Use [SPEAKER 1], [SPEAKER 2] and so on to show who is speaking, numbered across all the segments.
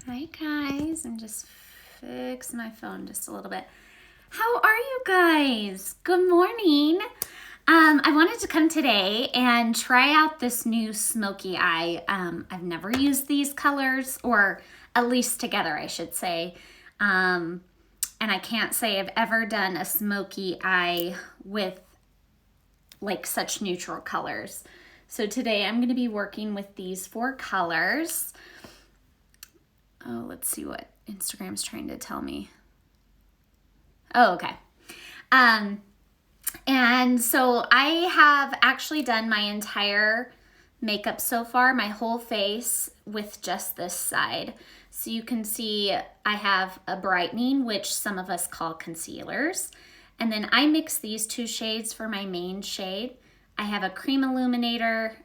[SPEAKER 1] Hi guys, I'm just fixing my phone just a little bit. How are you guys? Good morning. I wanted to come today and try out this new Smokey Eye. I've never used these colors, or at least together I should say. And I can't say I've ever done a Smokey Eye with like such neutral colors. So today I'm going to be working with these 4 colors. Oh, let's see what Instagram's trying to tell me. Oh, okay. And so I have actually done my entire makeup so far, my whole face with just this side. So you can see I have a brightening, which some of us call concealers. And then I mix these 2 shades for my main shade. I have a cream illuminator,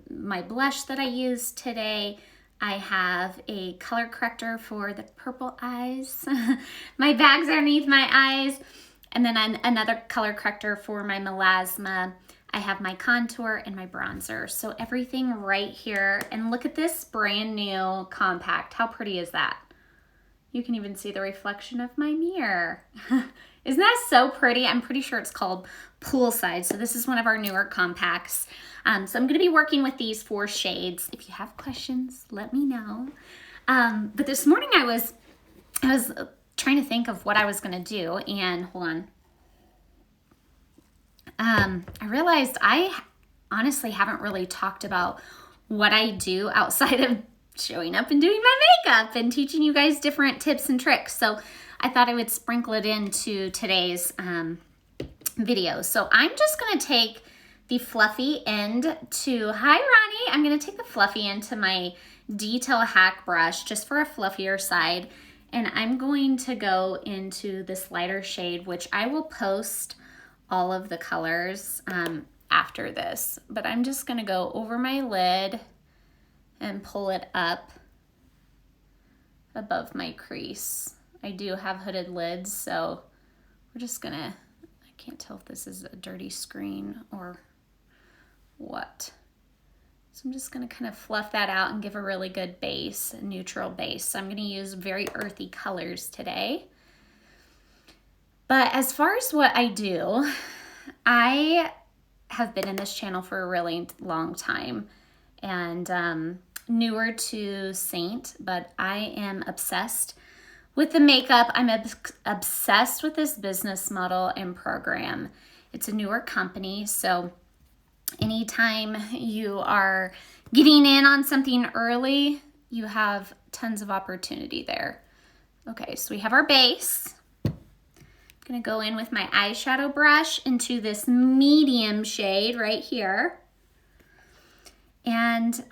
[SPEAKER 1] my blush that I used today. I have a color corrector for the purple eyes. My bag's underneath my eyes. And then another color corrector for my melasma. I have my contour and my bronzer. So everything right here. And look at this brand new compact. How pretty is that? You can even see the reflection of my mirror. Isn't that so pretty? I'm pretty sure it's called Poolside. So this is one of our newer compacts. So I'm going to be working with these 4 shades. If you have questions, let me know. But this morning I was trying to think of what I was going to do, and hold on. I realized I honestly haven't really talked about what I do outside of showing up and doing my makeup and teaching you guys different tips and tricks. So I thought I would sprinkle it into today's video. So I'm just going to take the fluffy end hi Ronnie, I'm going to take the fluffy end to my Detail Hack brush just for a fluffier side. And I'm going to go into this lighter shade, which I will post all of the colors after this. But I'm just going to go over my lid and pull it up above my crease. I do have hooded lids, so we're just going to, I can't tell if this is a dirty screen or what. So I'm just going to kind of fluff that out and give a really good base, a neutral base. So I'm going to use very earthy colors today. But as far as what I do, I have been in this channel for a really long time and newer to Seint, but I am obsessed with the makeup. I'm obsessed with this business model and program. It's a newer company, so anytime you are getting in on something early, you have tons of opportunity there. Okay, so we have our base. I'm gonna go in with my eyeshadow brush into this medium shade right here. And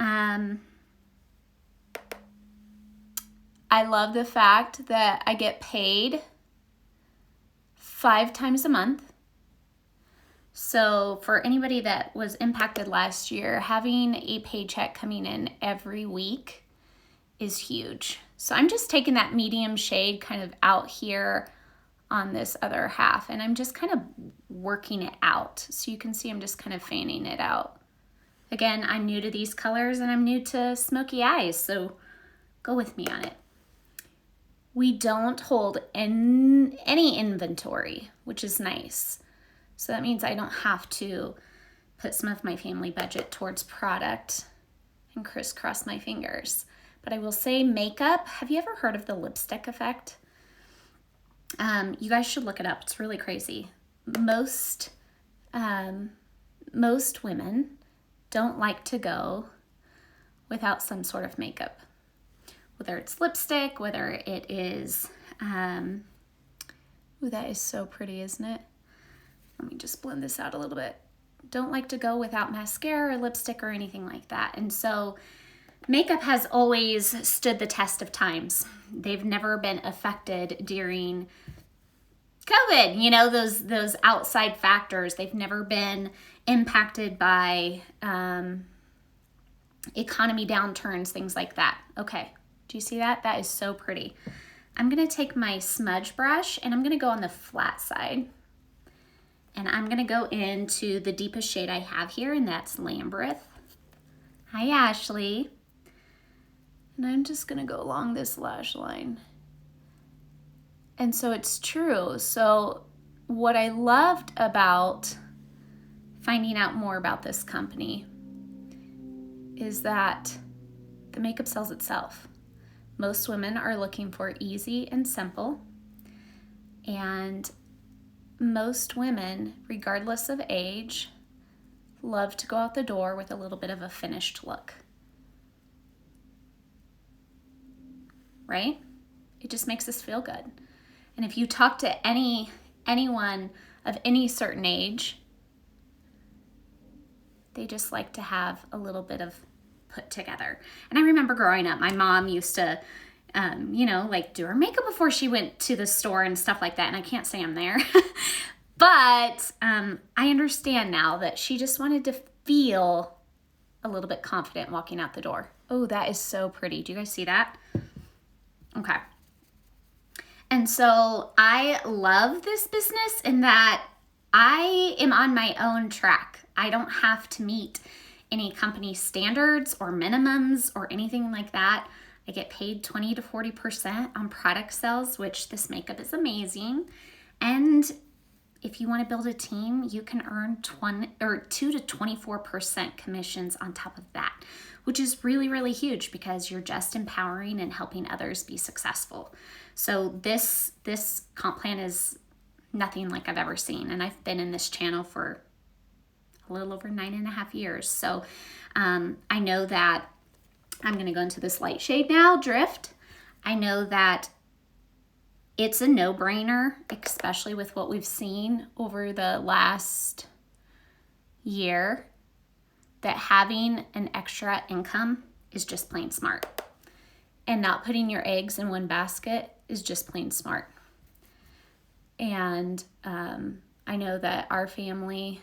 [SPEAKER 1] I love the fact that I get paid 5 times a month. So for anybody that was impacted last year, having a paycheck coming in every week is huge. So I'm just taking that medium shade kind of out here on this other half, and I'm just kind of working it out. So you can see I'm just kind of fanning it out. Again, I'm new to these colors and I'm new to smoky eyes, so go with me on it. We don't hold any inventory, which is nice. So that means I don't have to put some of my family budget towards product and crisscross my fingers. But I will say makeup, have you ever heard of the lipstick effect? You guys should look it up. It's really crazy. Most women don't like to go without some sort of makeup. Whether it's lipstick, whether it is, ooh, that is so pretty, isn't it? Let me just blend this out a little bit. Don't like to go without mascara or lipstick or anything like that. And so makeup has always stood the test of times. They've never been affected during COVID, you know, those outside factors. They've never been impacted by economy downturns, things like that. Okay, do you see that? That is so pretty. I'm gonna take my smudge brush and I'm gonna go on the flat side. And I'm gonna go into the deepest shade I have here, and that's Labyrinth. Hi, Ashley. And I'm just gonna go along this lash line. And so it's true. So what I loved about finding out more about this company is that the makeup sells itself. Most women are looking for easy and simple. And most women, regardless of age, love to go out the door with a little bit of a finished look. Right? It just makes us feel good. And if you talk to anyone of any certain age, they just like to have a little bit of put together. And I remember growing up, my mom used to, like do her makeup before she went to the store and stuff like that. And I can't say I'm there. But I understand now that she just wanted to feel a little bit confident walking out the door. Oh, that is so pretty. Do you guys see that? Okay. And so I love this business in that I am on my own track. I don't have to meet any company standards or minimums or anything like that. I get paid 20 to 40% on product sales, which this makeup is amazing. And if you want to build a team, you can earn 2 to 24% commissions on top of that, which is really, really huge because you're just empowering and helping others be successful. So this comp plan is nothing like I've ever seen. And I've been in this channel for a little over 9.5 years. So I know that I'm going to go into this light shade now, Drift. I know that it's a no-brainer, especially with what we've seen over the last year, that having an extra income is just plain smart. And not putting your eggs in one basket is just plain smart. And I know that our family,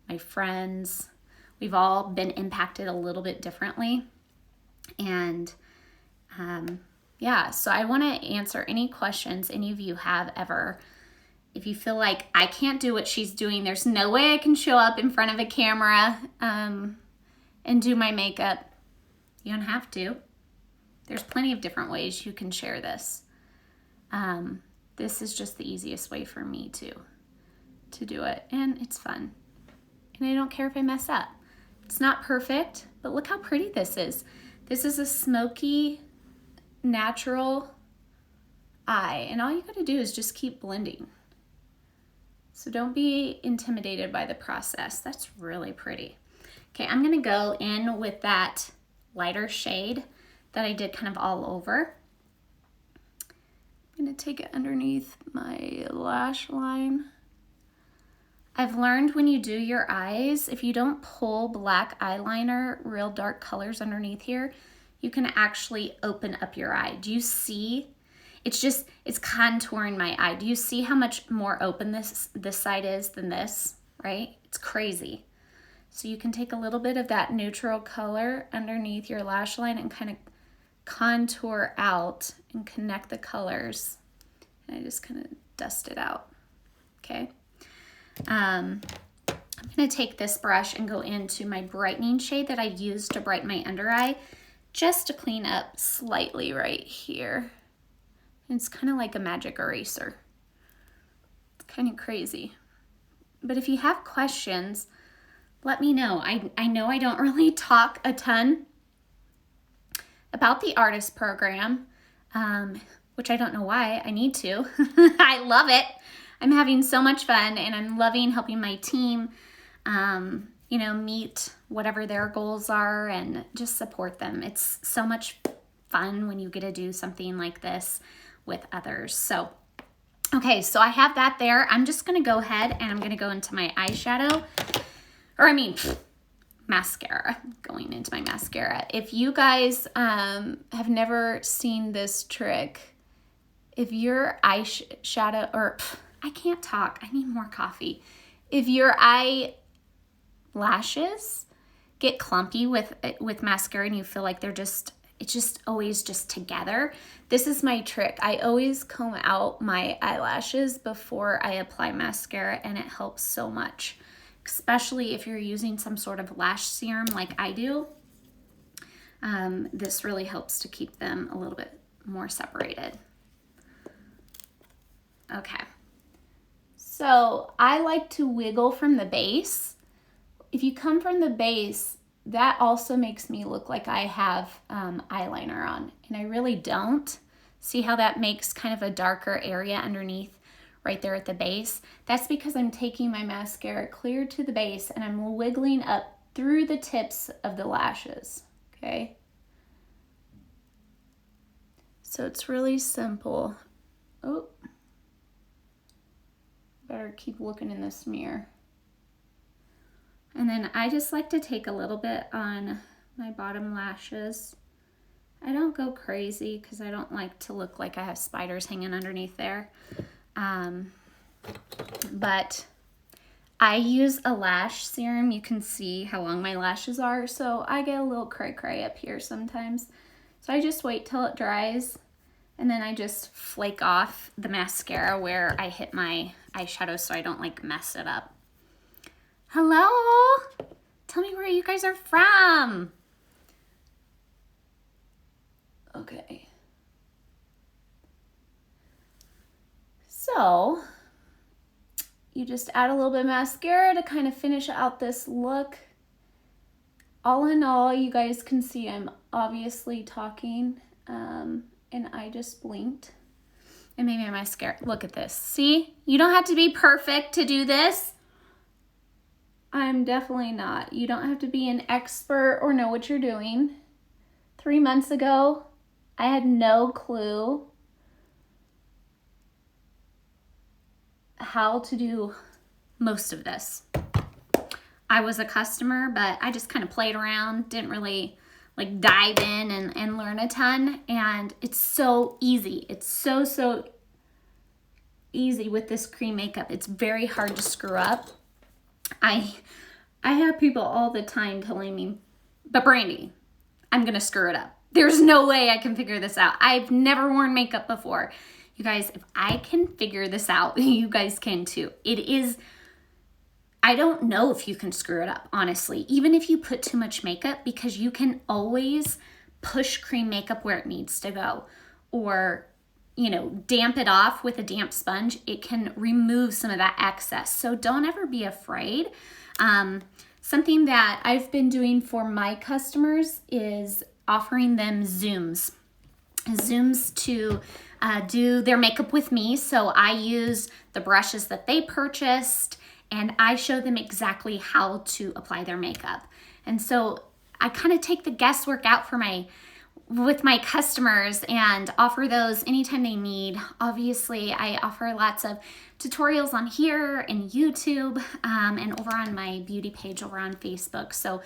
[SPEAKER 1] my friends, we've all been impacted a little bit differently. And so I want to answer any questions any of you have ever. If you feel like I can't do what she's doing, there's no way I can show up in front of a camera and do my makeup, you don't have to. There's plenty of different ways you can share this. This is just the easiest way for me to do it, and it's fun. And I don't care if I mess up. It's not perfect, but look how pretty this is. This is a smoky, natural eye, and all you gotta do is just keep blending. So don't be intimidated by the process. That's really pretty. Okay, I'm gonna go in with that lighter shade that I did kind of all over. I'm gonna take it underneath my lash line. I've learned when you do your eyes, if you don't pull black eyeliner, real dark colors underneath here, you can actually open up your eye. Do you see? It's contouring my eye. Do you see how much more open this side is than this, right? It's crazy. So you can take a little bit of that neutral color underneath your lash line and kind of contour out and connect the colors. And I just kind of dust it out, okay? I'm gonna take this brush and go into my brightening shade that I used to brighten my under eye, just to clean up slightly right here. It's kind of like a magic eraser. It's kind of crazy. But if you have questions, let me know. I know I don't really talk a ton about the artist program, which I don't know why I need to. I love it. I'm having so much fun, and I'm loving helping my team, meet whatever their goals are and just support them. It's so much fun when you get to do something like this with others. So, okay, so I have that there. I'm just gonna go ahead and I'm gonna go into my eyeshadow, mascara, going into my mascara. If you guys have never seen this trick, if your eyeshadow, I can't talk, I need more coffee. If your eyelashes get clumpy with mascara and you feel like it's just always just together, this is my trick. I always comb out my eyelashes before I apply mascara, and it helps so much, especially if you're using some sort of lash serum like I do. This really helps to keep them a little bit more separated. Okay. So I like to wiggle from the base. If you come from the base, that also makes me look like I have eyeliner on, and I really don't. See how that makes kind of a darker area underneath right there at the base? That's because I'm taking my mascara clear to the base and I'm wiggling up through the tips of the lashes, okay? So it's really simple. Oh, better keep looking in this mirror. And then I just like to take a little bit on my bottom lashes. I don't go crazy because I don't like to look like I have spiders hanging underneath there. But I use a lash serum. You can see how long my lashes are. So I get a little cray-cray up here sometimes. So I just wait till it dries. And then I just flake off the mascara where I hit my eyeshadow so I don't like mess it up. Hello? Tell me where you guys are from. Okay. So, you just add a little bit of mascara to kind of finish out this look. All in all, you guys can see I'm obviously talking, and I just blinked. And maybe my mascara, look at this. See? You don't have to be perfect to do this. I'm definitely not. You don't have to be an expert or know what you're doing. 3 months ago, I had no clue how to do most of this. I was a customer, but I just kind of played around, didn't really like dive in and learn a ton. And it's so easy. It's so easy with this cream makeup. It's very hard to screw up. I have people all the time telling me, but Brandy, I'm gonna screw it up. There's no way I can figure this out. I've never worn makeup before. You guys, if I can figure this out, you guys can too. I don't know if you can screw it up, honestly, even if you put too much makeup, because you can always push cream makeup where it needs to go, or damp it off with a damp sponge. It can remove some of that excess. So don't ever be afraid. Something that I've been doing for my customers is offering them Zooms to do their makeup with me. So I use the brushes that they purchased and I show them exactly how to apply their makeup. And so I kind of take the guesswork out with my customers and offer those anytime they need. Obviously, I offer lots of tutorials on here and YouTube and over on my beauty page over on Facebook. So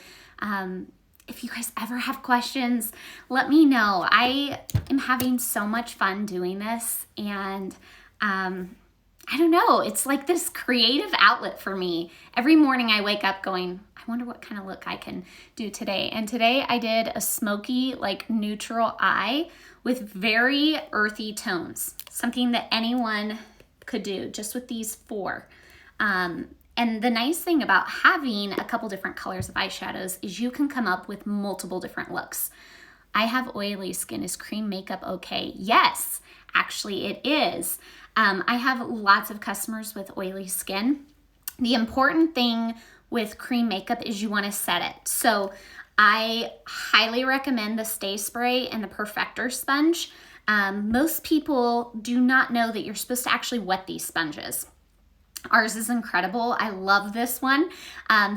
[SPEAKER 1] if you guys ever have questions, let me know. I am having so much fun doing this, and I don't know, it's like this creative outlet for me. Every morning I wake up going, I wonder what kind of look I can do today. And today I did a smoky, like neutral eye with very earthy tones. Something that anyone could do just with these 4. And the nice thing about having a couple different colors of eyeshadows is you can come up with multiple different looks. I have oily skin. Is cream makeup okay? Yes, actually it is. I have lots of customers with oily skin. The important thing with cream makeup is you want to set it. So I highly recommend the Stay Spray and the Perfector sponge. Most people do not know that you're supposed to actually wet these sponges. Ours is incredible. I love this one.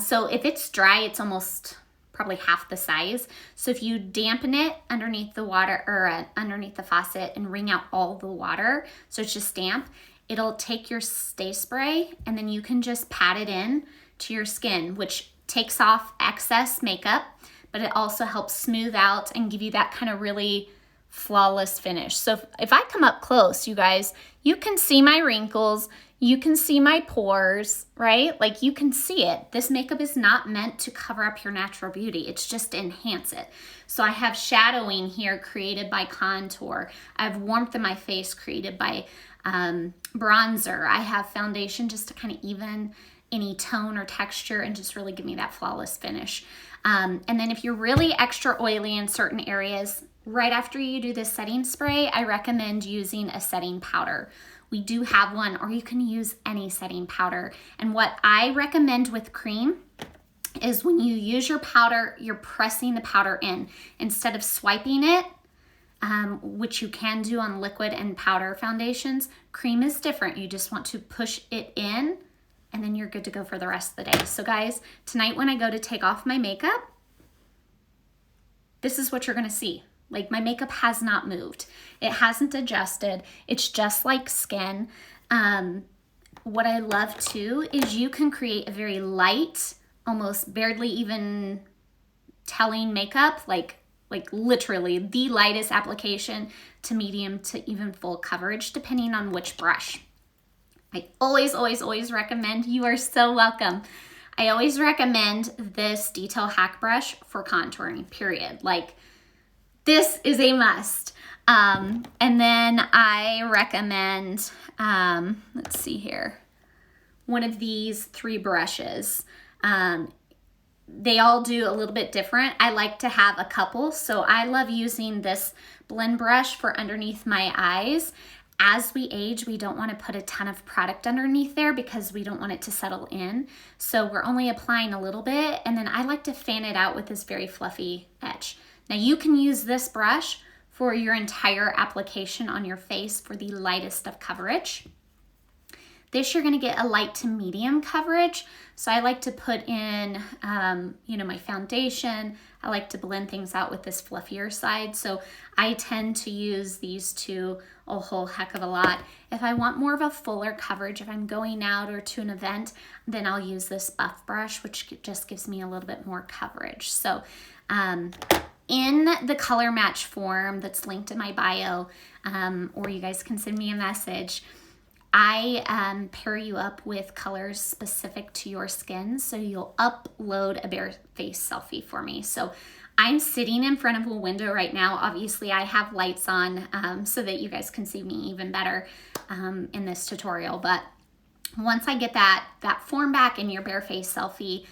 [SPEAKER 1] So if it's dry, it's almost probably half the size. So if you dampen it underneath the water or underneath the faucet and wring out all the water, so it's just damp, it'll take your Stay Spray and then you can just pat it in to your skin, which takes off excess makeup, but it also helps smooth out and give you that kind of really flawless finish. So if I come up close, you guys, you can see my wrinkles, you can see my pores, right? Like you can see it. This makeup is not meant to cover up your natural beauty. It's just to enhance it. So I have shadowing here created by contour. I have warmth in my face created by bronzer. I have foundation just to kind of even any tone or texture and just really give me that flawless finish. And then if you're really extra oily in certain areas, right after you do this setting spray, I recommend using a setting powder. We do have one, or you can use any setting powder. And what I recommend with cream is when you use your powder, you're pressing the powder in instead of swiping it, which you can do on liquid and powder foundations. Cream is different. You just want to push it in, and then you're good to go for the rest of the day. So guys, tonight when I go to take off my makeup, this is what you're gonna see. Like, my makeup has not moved. It hasn't adjusted. It's just like skin. What I love too is you can create a very light, almost barely even telling makeup, like literally the lightest application to medium to even full coverage, depending on which brush. I always, always, always recommend, you are so welcome. I always recommend this Detail Hack brush for contouring, period. Like, this is a must. And then I recommend, let's see here, one of these 3 brushes. They all do a little bit different. I like to have a couple, so I love using this blend brush for underneath my eyes. As we age, we don't want to put a ton of product underneath there because we don't want it to settle in. So we're only applying a little bit, and then I like to fan it out with this very fluffy edge. Now you can use this brush for your entire application on your face for the lightest of coverage. This you're gonna get a light to medium coverage. So I like to put in, my foundation. I like to blend things out with this fluffier side. So I tend to use these 2 a whole heck of a lot. If I want more of a fuller coverage, if I'm going out or to an event, then I'll use this buff brush, which just gives me a little bit more coverage. So, in the color match form that's linked in my bio, or you guys can send me a message, I pair you up with colors specific to your skin, so you'll upload a bare face selfie for me. So I'm sitting in front of a window right now. Obviously, I have lights on so that you guys can see me even better in this tutorial. But once I get that form back in your bare face selfie,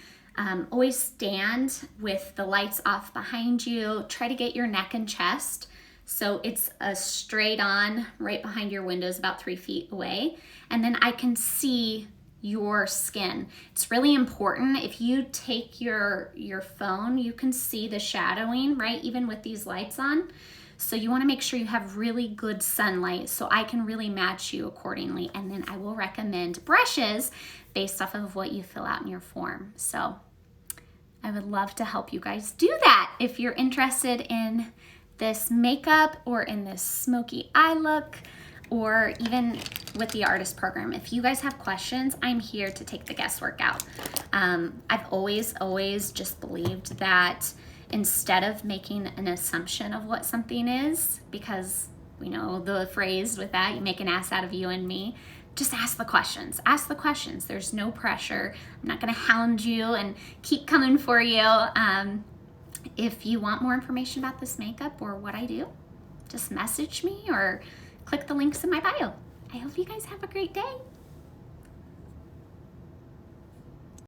[SPEAKER 1] always stand with the lights off behind you. Try to get your neck and chest so it's a straight on right behind your windows, about 3 feet away. And then I can see your skin. It's really important. If you take your phone, you can see the shadowing, right? Even with these lights on. So you want to make sure you have really good sunlight so I can really match you accordingly. And then I will recommend brushes based off of what you fill out in your form. So I would love to help you guys do that. If you're interested in this makeup or in this smoky eye look, or even with the artist program, if you guys have questions, I'm here to take the guesswork out. I've always just believed that instead of making an assumption of what something is, because we know the phrase with that, you make an ass out of you and me, just ask the questions. Ask the questions. There's no pressure. I'm not gonna hound you and keep coming for you. If you want more information about this makeup or what I do, just message me or click the links in my bio. I hope you guys have a great day.